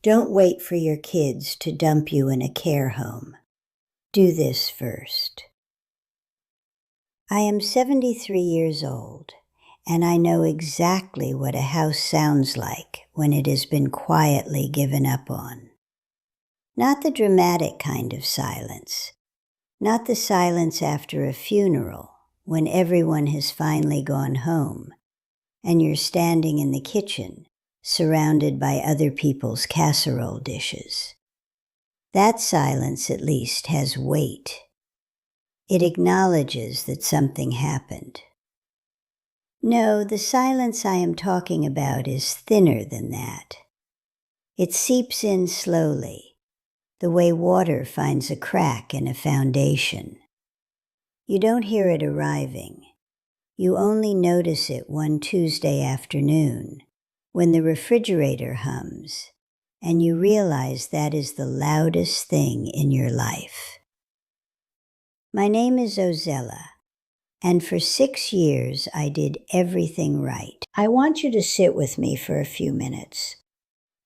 Don't wait for your kids to dump you in a care home. Do this first. I am 73 years old, and I know exactly what a house sounds like when it has been quietly given up on. Not the dramatic kind of silence, not the silence after a funeral when everyone has finally gone home and you're standing in the kitchen surrounded by other people's casserole dishes. That silence at least has weight. It acknowledges that something happened. No, the silence I am talking about is thinner than that. It seeps in slowly, the way water finds a crack in a foundation. You don't hear it arriving. You only notice it one Tuesday afternoon when the refrigerator hums and you realize that is the loudest thing in your life. My name is Ozella, and for 6 years I did everything right. I want you to sit with me for a few minutes,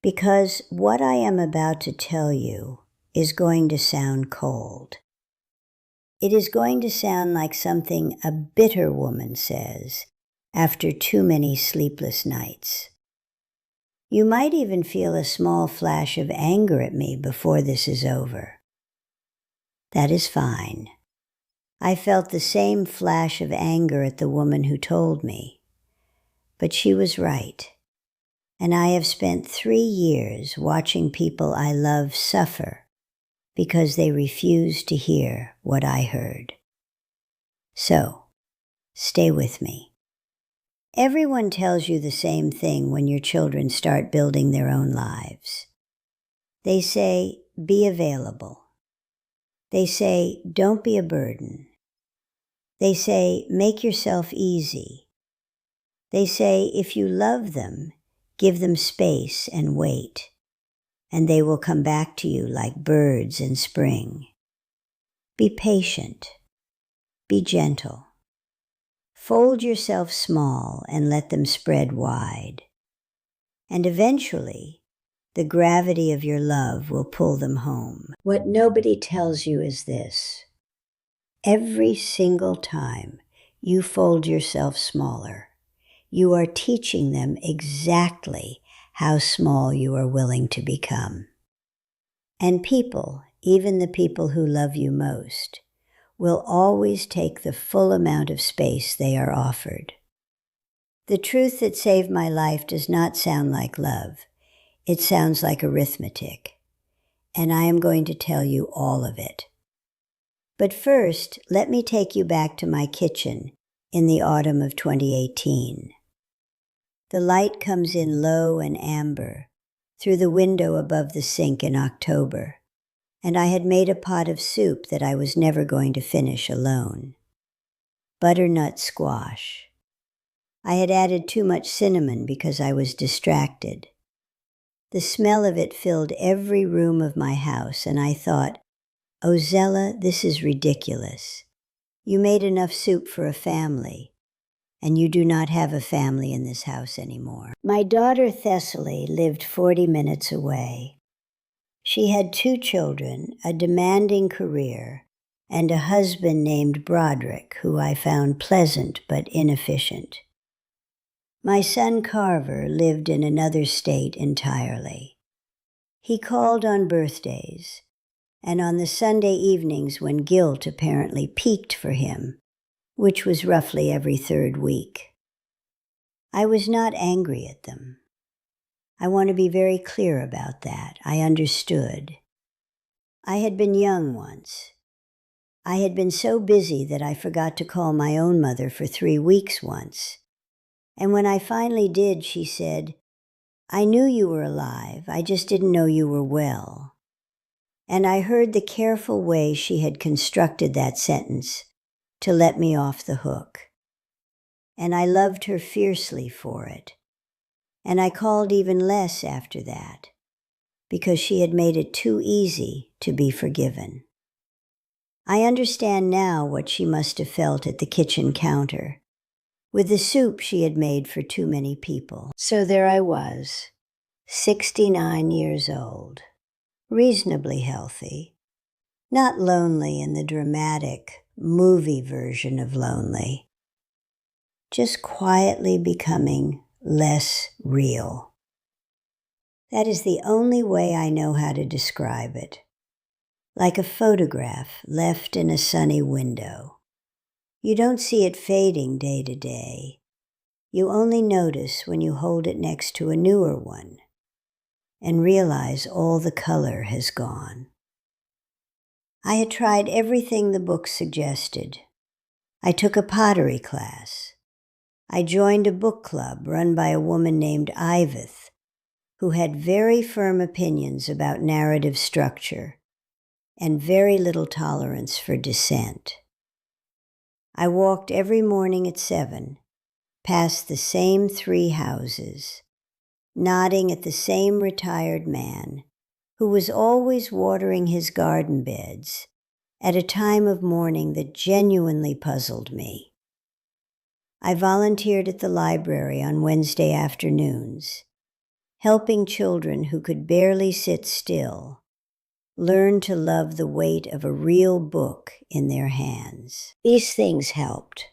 because what I am about to tell you is going to sound cold. It is going to sound like something a bitter woman says after too many sleepless nights. You might even feel a small flash of anger at me before this is over. That is fine. I felt the same flash of anger at the woman who told me, but she was right. And I have spent 3 years watching people I love suffer because they refused to hear what I heard. So, stay with me. Everyone tells you the same thing when your children start building their own lives. They say, be available. They say, don't be a burden. They say, make yourself easy. They say, if you love them, give them space and wait, and they will come back to you like birds in spring. Be patient. Be gentle. Fold yourself small and let them spread wide. And eventually, the gravity of your love will pull them home. What nobody tells you is this. Every single time you fold yourself smaller, you are teaching them exactly how small you are willing to become. And people, even the people who love you most, will always take the full amount of space they are offered. The truth that saved my life does not sound like love. It sounds like arithmetic. And I am going to tell you all of it. But first, let me take you back to my kitchen in the autumn of 2018. The light comes in low and amber through the window above the sink in October, and I had made a pot of soup that I was never going to finish alone. Butternut squash. I had added too much cinnamon because I was distracted. The smell of it filled every room of my house, and I thought, Ozella, this is ridiculous. You made enough soup for a family, and you do not have a family in this house anymore. My daughter Thessaly lived 40 minutes away. She had 2 children, a demanding career, and a husband named Broderick, who I found pleasant but inefficient. My son Carver lived in another state entirely. He called on birthdays, and on the Sunday evenings when guilt apparently peaked for him, which was roughly every 3rd week. I was not angry at them. I want to be very clear about that. I understood. I had been young once. I had been so busy that I forgot to call my own mother for 3 weeks once. And when I finally did, she said, I knew you were alive, I just didn't know you were well. And I heard the careful way she had constructed that sentence to let me off the hook. And I loved her fiercely for it. And I called even less after that, because she had made it too easy to be forgiven. I understand now what she must have felt at the kitchen counter, with the soup she had made for too many people. So there I was, 69 years old, reasonably healthy, not lonely in the dramatic movie version of lonely, just quietly becoming less real. That is the only way I know how to describe it. Like a photograph left in a sunny window. You don't see it fading day to day. You only notice when you hold it next to a newer one and realize all the color has gone. I had tried everything the book suggested. I took a pottery class. I joined a book club run by a woman named Iveth, who had very firm opinions about narrative structure and very little tolerance for dissent. I walked every morning at 7, past the same 3 houses, nodding at the same retired man who was always watering his garden beds at a time of morning that genuinely puzzled me. I volunteered at the library on Wednesday afternoons, helping children who could barely sit still learn to love the weight of a real book in their hands. These things helped.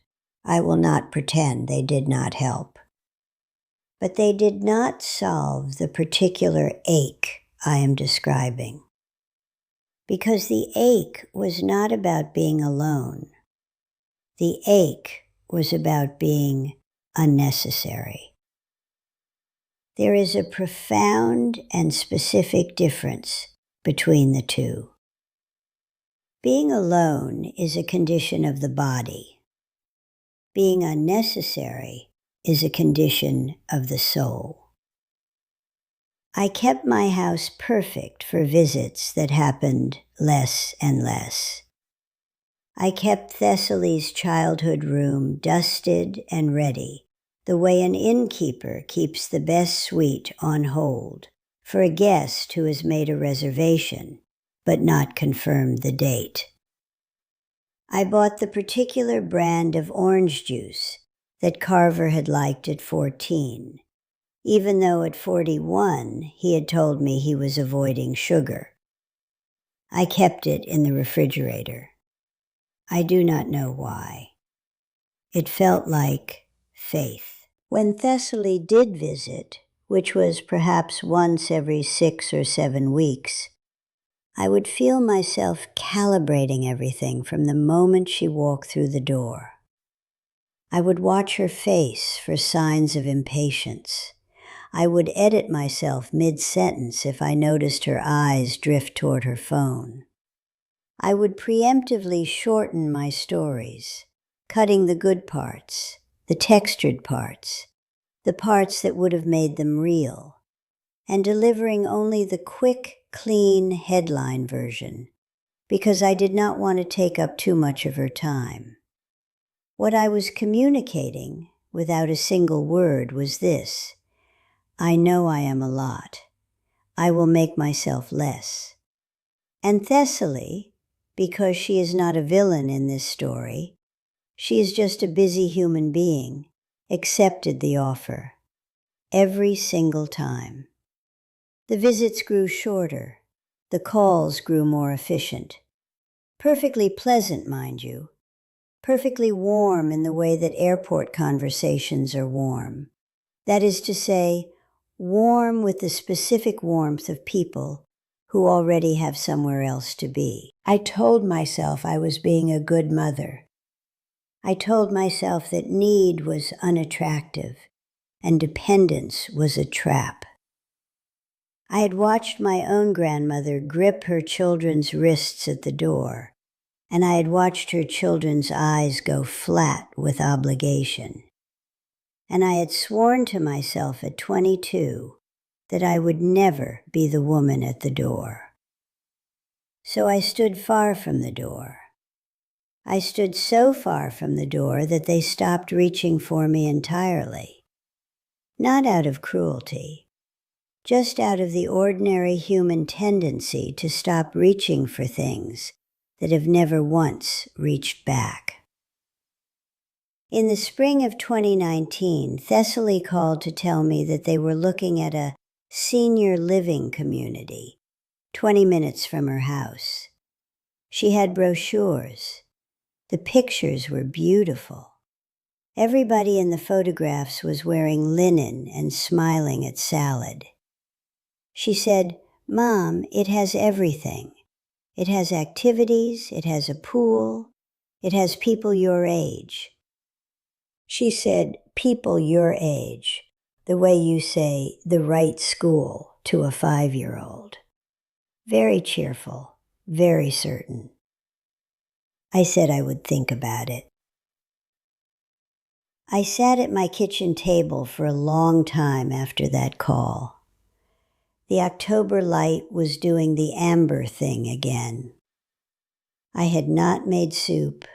I will not pretend they did not help. But they did not solve the particular ache I am describing. Because the ache was not about being alone. The ache was about being unnecessary. There is a profound and specific difference between the two. Being alone is a condition of the body. Being unnecessary is a condition of the soul. I kept my house perfect for visits that happened less and less. I kept Thessaly's childhood room dusted and ready, the way an innkeeper keeps the best suite on hold for a guest who has made a reservation but not confirmed the date. I bought the particular brand of orange juice that Carver had liked at 14, even though at 41 he had told me he was avoiding sugar. I kept it in the refrigerator. I do not know why. It felt like faith. When Thessaly did visit, which was perhaps once every 6 or 7 weeks, I would feel myself calibrating everything from the moment she walked through the door. I would watch her face for signs of impatience. I would edit myself mid-sentence if I noticed her eyes drift toward her phone. I would preemptively shorten my stories, cutting the good parts, the textured parts, the parts that would have made them real, and delivering only the quick, clean headline version, because I did not want to take up too much of her time. What I was communicating, without a single word, was this: I know I am a lot. I will make myself less. And Thessaly, because she is not a villain in this story, she is just a busy human being, accepted the offer. Every single time. The visits grew shorter. The calls grew more efficient. Perfectly pleasant, mind you. Perfectly warm in the way that airport conversations are warm. That is to say, warm with the specific warmth of people who already have somewhere else to be. I told myself I was being a good mother. I told myself that need was unattractive and dependence was a trap. I had watched my own grandmother grip her children's wrists at the door, and I had watched her children's eyes go flat with obligation. And I had sworn to myself at 22 that I would never be the woman at the door. So I stood far from the door. I stood so far from the door that they stopped reaching for me entirely. Not out of cruelty, just out of the ordinary human tendency to stop reaching for things that have never once reached back. In the spring of 2019, Thessaly called to tell me that they were looking at a senior living community, 20 minutes from her house. She had brochures. The pictures were beautiful. Everybody in the photographs was wearing linen and smiling at salad. She said, "Mom, it has everything. It has activities, it has a pool, it has people your age." She said, "People your age," the way you say the right school to a 5-year-old. Very cheerful, very certain. I said I would think about it. I sat at my kitchen table for a long time after that call. The October light was doing the amber thing again. I had not made soup.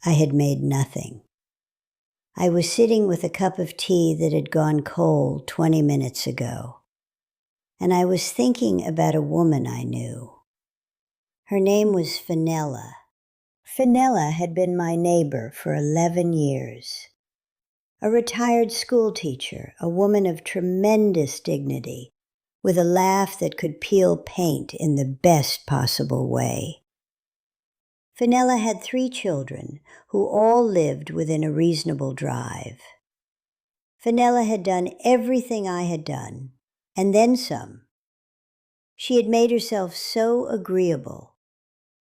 I had made nothing. I was sitting with a cup of tea that had gone cold 20 minutes ago, and I was thinking about a woman I knew. Her name was Fenella. Fenella had been my neighbor for 11 years. A retired school teacher, a woman of tremendous dignity, with a laugh that could peel paint in the best possible way. Fenella had 3 children who all lived within a reasonable drive. Fenella had done everything I had done, and then some. She had made herself so agreeable,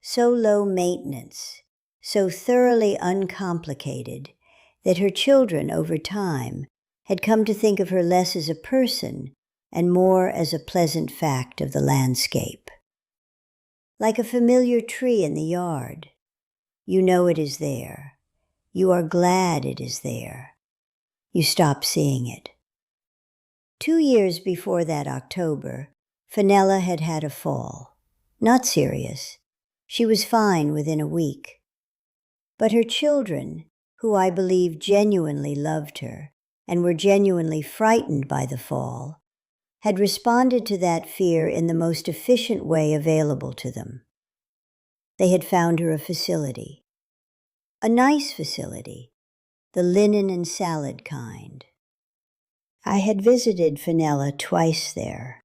so low maintenance, so thoroughly uncomplicated, that her children, over time, had come to think of her less as a person and more as a pleasant fact of the landscape. Like a familiar tree in the yard. You know it is there. You are glad it is there. You stop seeing it. 2 years before that October, Fenella had had a fall. Not serious. She was fine within a week. But her children, who I believe genuinely loved her and were genuinely frightened by the fall, had responded to that fear in the most efficient way available to them. They had found her a facility. A nice facility, the linen and salad kind. I had visited Fenella twice there.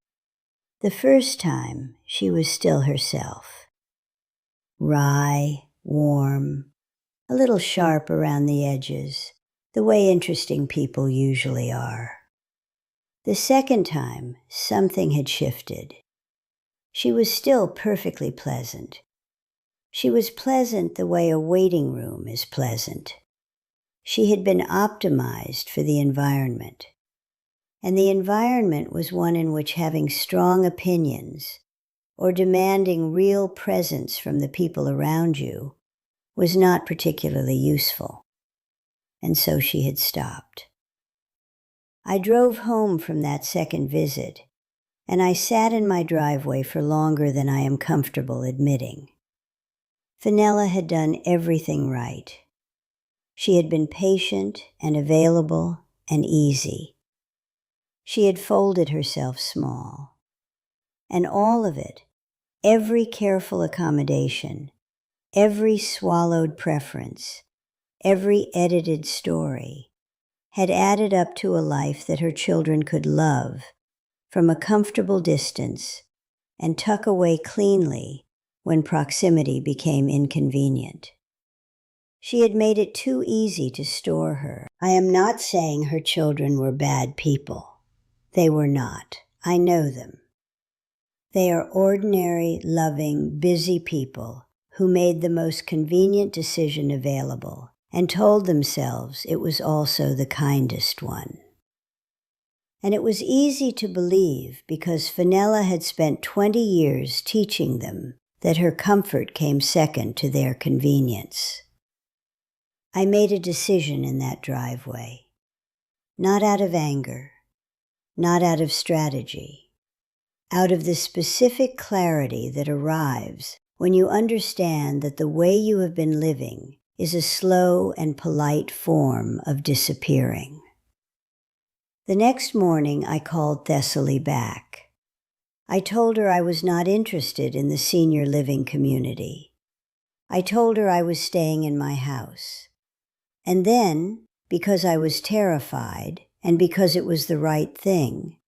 The first time, she was still herself. Wry, warm, a little sharp around the edges, the way interesting people usually are. The second time, something had shifted. She was still perfectly pleasant. She was pleasant the way a waiting room is pleasant. She had been optimized for the environment. And the environment was one in which having strong opinions or demanding real presence from the people around you was not particularly useful. And so she had stopped. I drove home from that second visit, and I sat in my driveway for longer than I am comfortable admitting. Fenella had done everything right. She had been patient and available and easy. She had folded herself small. And all of it, every careful accommodation, every swallowed preference, every edited story, had added up to a life that her children could love from a comfortable distance and tuck away cleanly when proximity became inconvenient. She had made it too easy to store her. I am not saying her children were bad people. They were not. I know them. They are ordinary, loving, busy people who made the most convenient decision available and told themselves it was also the kindest one. And it was easy to believe because Fenella had spent 20 years teaching them that her comfort came second to their convenience. I made a decision in that driveway, not out of anger, not out of strategy, out of the specific clarity that arrives when you understand that the way you have been living is a slow and polite form of disappearing. The next morning, I called Thessaly back. I told her I was not interested in the senior living community. I told her I was staying in my house. And then, because I was terrified and because it was the right thing,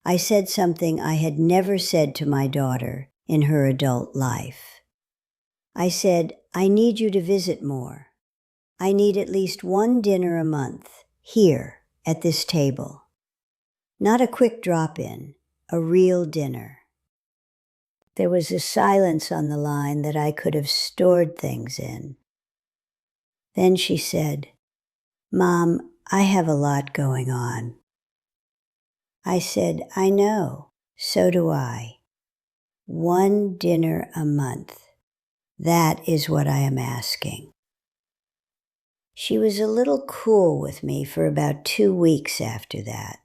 I said something I had never said to my daughter in her adult life. I said, I need you to visit more. I need at least one dinner a month, here, at this table. Not a quick drop-in, a real dinner. There was a silence on the line that I could have stored things in. Then she said, Mom, I have a lot going on. I said, I know, so do I. One dinner a month. That is what I am asking. She was a little cool with me for about 2 weeks after that.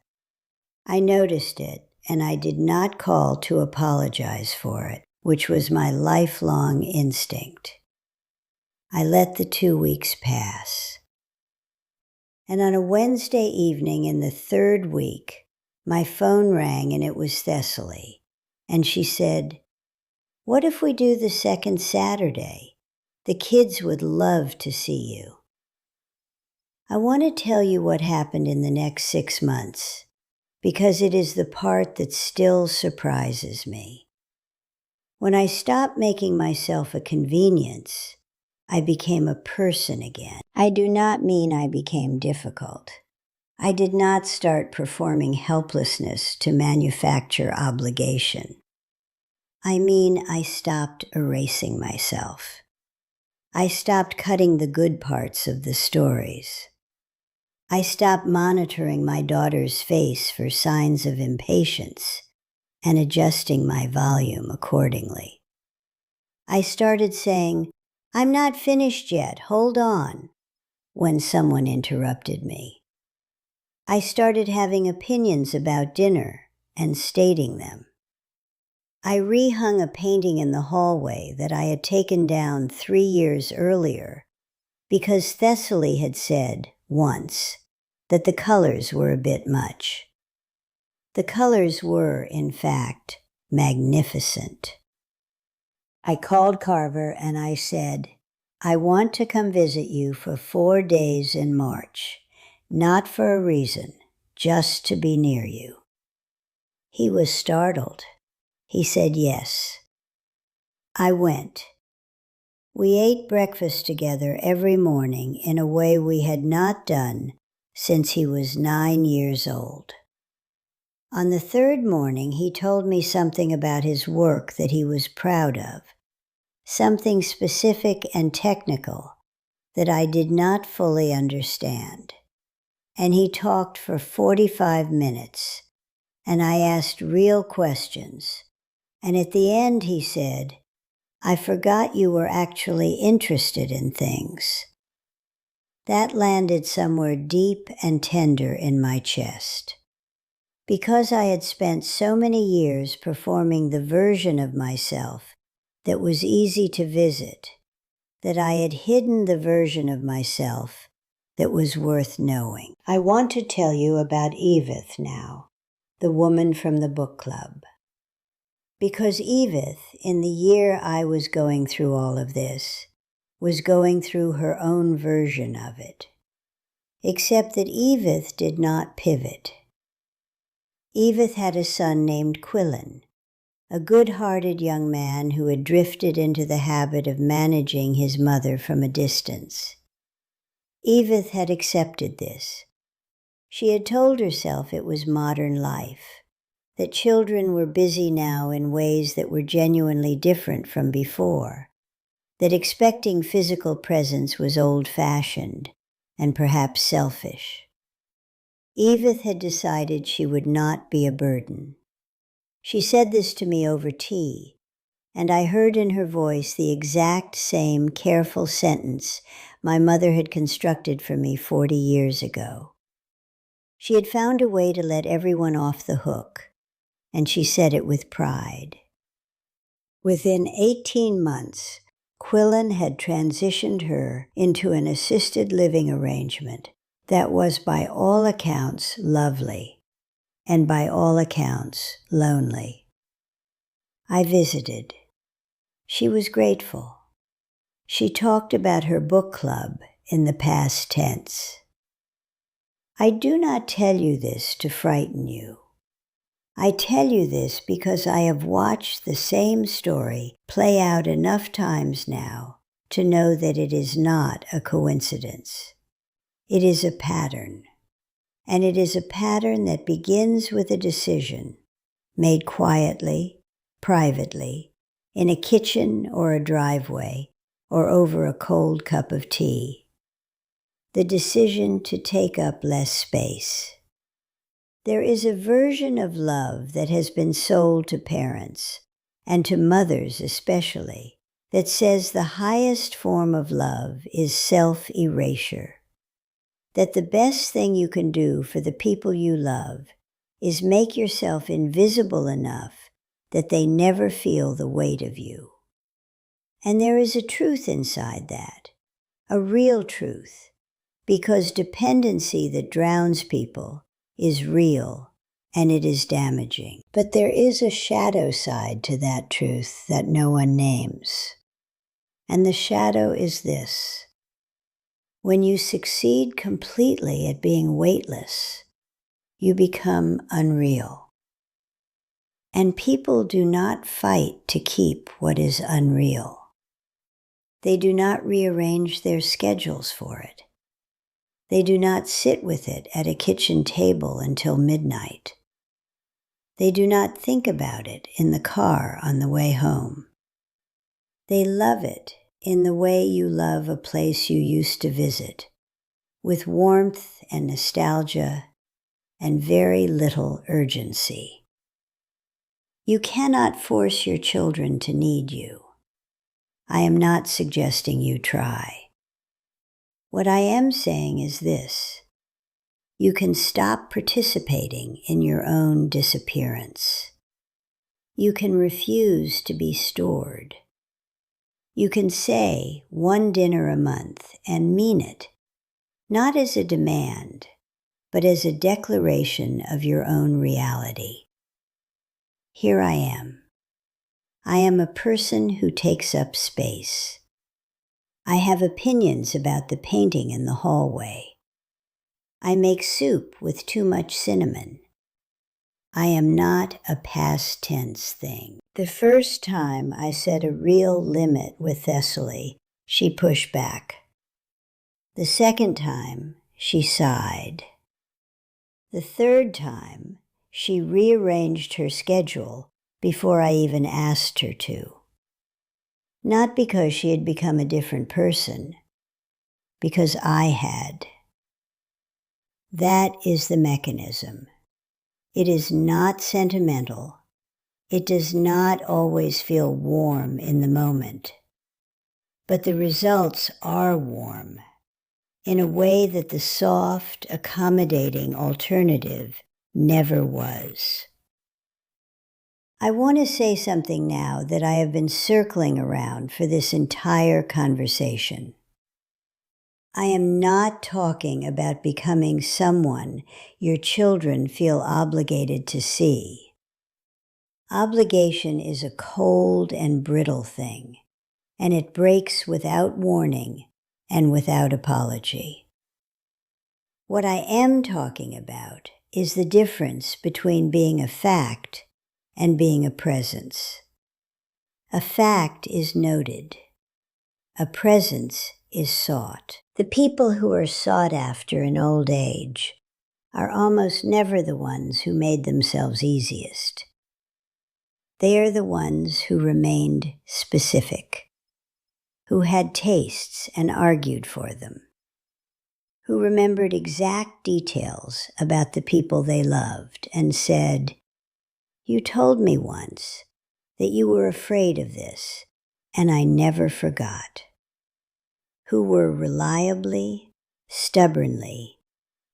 I noticed it, and I did not call to apologize for it, which was my lifelong instinct. I let the 2 weeks pass. And on a Wednesday evening in the 3rd week, my phone rang and it was Thessaly, and she said, What if we do the second Saturday? The kids would love to see you. I want to tell you what happened in the next 6 months, because it is the part that still surprises me. When I stopped making myself a convenience, I became a person again. I do not mean I became difficult. I did not start performing helplessness to manufacture obligation. I mean I stopped erasing myself. I stopped cutting the good parts of the stories. I stopped monitoring my daughter's face for signs of impatience and adjusting my volume accordingly. I started saying, I'm not finished yet, hold on, when someone interrupted me. I started having opinions about dinner and stating them. I rehung a painting in the hallway that I had taken down 3 years earlier because Thessaly had said once that the colors were a bit much. The colors were, in fact, magnificent. I called Carver and I said, I want to come visit you for 4 days in March, not for a reason, just to be near you. He was startled. He said yes. I went. We ate breakfast together every morning in a way we had not done since he was 9 years old. On the 3rd morning, he told me something about his work that he was proud of, something specific and technical that I did not fully understand. And he talked for 45 minutes, and I asked real questions. And at the end, he said, I forgot you were actually interested in things. That landed somewhere deep and tender in my chest. Because I had spent so many years performing the version of myself that was easy to visit, that I had hidden the version of myself that was worth knowing. I want to tell you about Edith now, the woman from the book club. Because Edith, in the year I was going through all of this, was going through her own version of it. Except that Edith did not pivot. Edith had a son named Quillen, a good-hearted young man who had drifted into the habit of managing his mother from a distance. Edith had accepted this. She had told herself it was modern life, that children were busy now in ways that were genuinely different from before, that expecting physical presence was old-fashioned and perhaps selfish. Edith had decided she would not be a burden. She said this to me over tea, and I heard in her voice the exact same careful sentence my mother had constructed for me 40 years ago. She had found a way to let everyone off the hook, and she said it with pride. Within 18 months, Quillen had transitioned her into an assisted living arrangement that was by all accounts lovely, and by all accounts lonely. I visited. She was grateful. She talked about her book club in the past tense. I do not tell you this to frighten you. I tell you this because I have watched the same story play out enough times now to know that it is not a coincidence. It is a pattern, and it is a pattern that begins with a decision made quietly, privately, in a kitchen or a driveway, or over a cold cup of tea. The decision to take up less space. There is a version of love that has been sold to parents, and to mothers especially, that says the highest form of love is self-erasure. That the best thing you can do for the people you love is make yourself invisible enough that they never feel the weight of you. And there is a truth inside that, a real truth, because dependency that drowns people is real and it is damaging. But there is a shadow side to that truth that no one names. And the shadow is this. When you succeed completely at being weightless, you become unreal. And people do not fight to keep what is unreal. They do not rearrange their schedules for it. They do not sit with it at a kitchen table until midnight. They do not think about it in the car on the way home. They love it in the way you love a place you used to visit, with warmth and nostalgia and very little urgency. You cannot force your children to need you. I am not suggesting you try. What I am saying is this. You can stop participating in your own disappearance. You can refuse to be stored. You can say one dinner a month and mean it, not as a demand, but as a declaration of your own reality. Here I am. I am a person who takes up space. I have opinions about the painting in the hallway. I make soup with too much cinnamon. I am not a past tense thing. The first time I set a real limit with Thessaly, she pushed back. The second time, she sighed. The third time, she rearranged her schedule before I even asked her to. Not because she had become a different person, because I had. That is the mechanism. It is not sentimental. It does not always feel warm in the moment. But the results are warm, in a way that the soft, accommodating alternative never was. I want to say something now that I have been circling around for this entire conversation. I am not talking about becoming someone your children feel obligated to see. Obligation is a cold and brittle thing, and it breaks without warning and without apology. What I am talking about is the difference between being a fact and being a presence. A fact is noted. A presence is sought. The people who are sought after in old age are almost never the ones who made themselves easiest. They are the ones who remained specific, who had tastes and argued for them, who remembered exact details about the people they loved and said, "You told me once that you were afraid of this, and I never forgot." Who were reliably, stubbornly,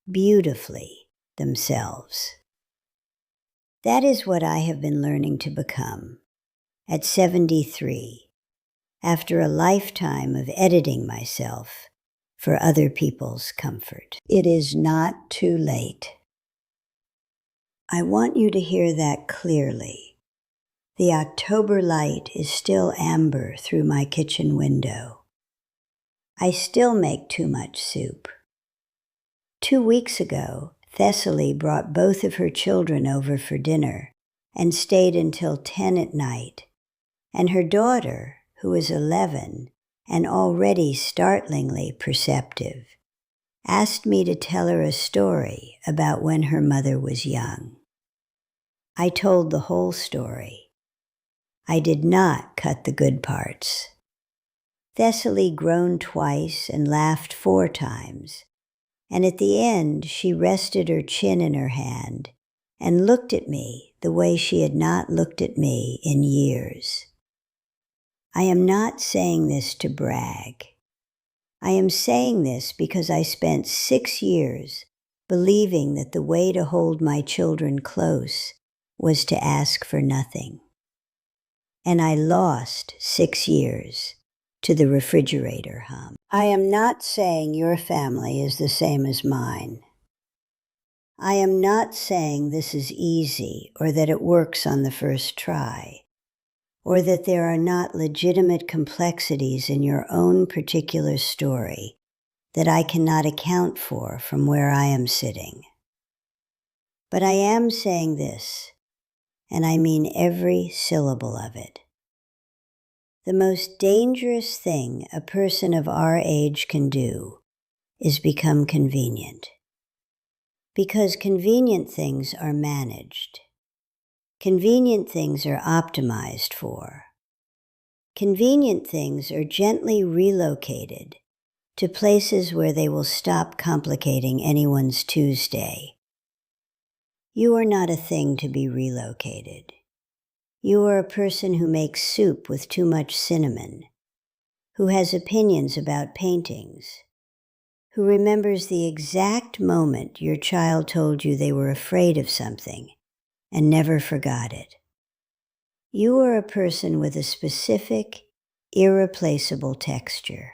beautifully themselves. That is what I have been learning to become at 73, after a lifetime of editing myself for other people's comfort. It is not too late. I want you to hear that clearly. The October light is still amber through my kitchen window. I still make too much soup. 2 weeks ago, Thessaly brought both of her children over for dinner, and stayed until 10 at night, and her daughter, who is 11 and already startlingly perceptive, asked me to tell her a story about when her mother was young. I told the whole story. I did not cut the good parts. Thessaly groaned twice and laughed 4 times, and at the end she rested her chin in her hand and looked at me the way she had not looked at me in years. I am not saying this to brag. I am saying this because I spent 6 years believing that the way to hold my children close was to ask for nothing. And I lost 6 years to the refrigerator hum. I am not saying your family is the same as mine. I am not saying this is easy or that it works on the first try, or that there are not legitimate complexities in your own particular story that I cannot account for from where I am sitting. But I am saying this, and I mean every syllable of it. The most dangerous thing a person of our age can do is become convenient. Because convenient things are managed. Convenient things are optimized for. Convenient things are gently relocated to places where they will stop complicating anyone's Tuesday. You are not a thing to be relocated. You are a person who makes soup with too much cinnamon, who has opinions about paintings, who remembers the exact moment your child told you they were afraid of something and never forgot it. You are a person with a specific, irreplaceable texture.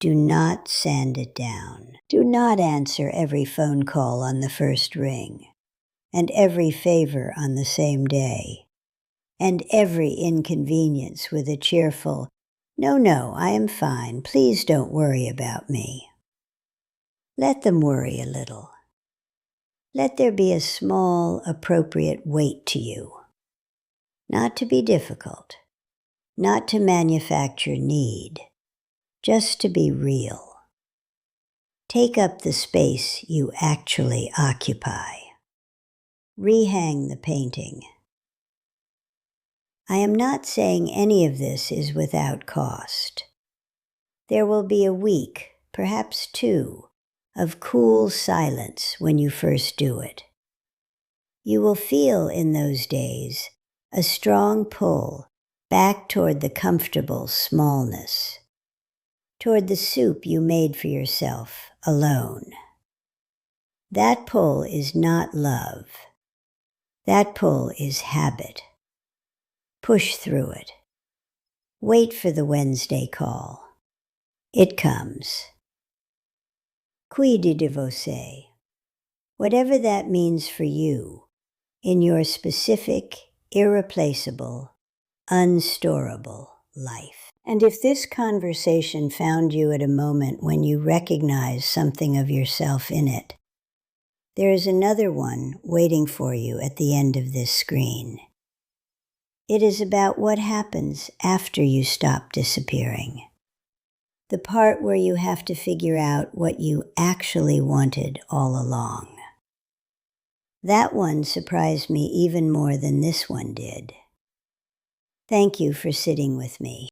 Do not sand it down. Do not answer every phone call on the first ring, and every favor on the same day, and every inconvenience with a cheerful, "No, I am fine. Please don't worry about me." Let them worry a little. Let there be a small, appropriate weight to you. Not to be difficult, not to manufacture need, just to be real. Take up the space you actually occupy. Rehang the painting. I am not saying any of this is without cost. There will be a week, perhaps 2, of cool silence when you first do it. You will feel in those days a strong pull back toward the comfortable smallness, toward the soup you made for yourself alone. That pull is not love. That pull is habit. Push through it. Wait for the Wednesday call. It comes. Cuidi de você. Whatever that means for you, in your specific, irreplaceable, unstorable life. And if this conversation found you at a moment when you recognize something of yourself in it, there is another one waiting for you at the end of this screen. It is about what happens after you stop disappearing. The part where you have to figure out what you actually wanted all along. That one surprised me even more than this one did. Thank you for sitting with me.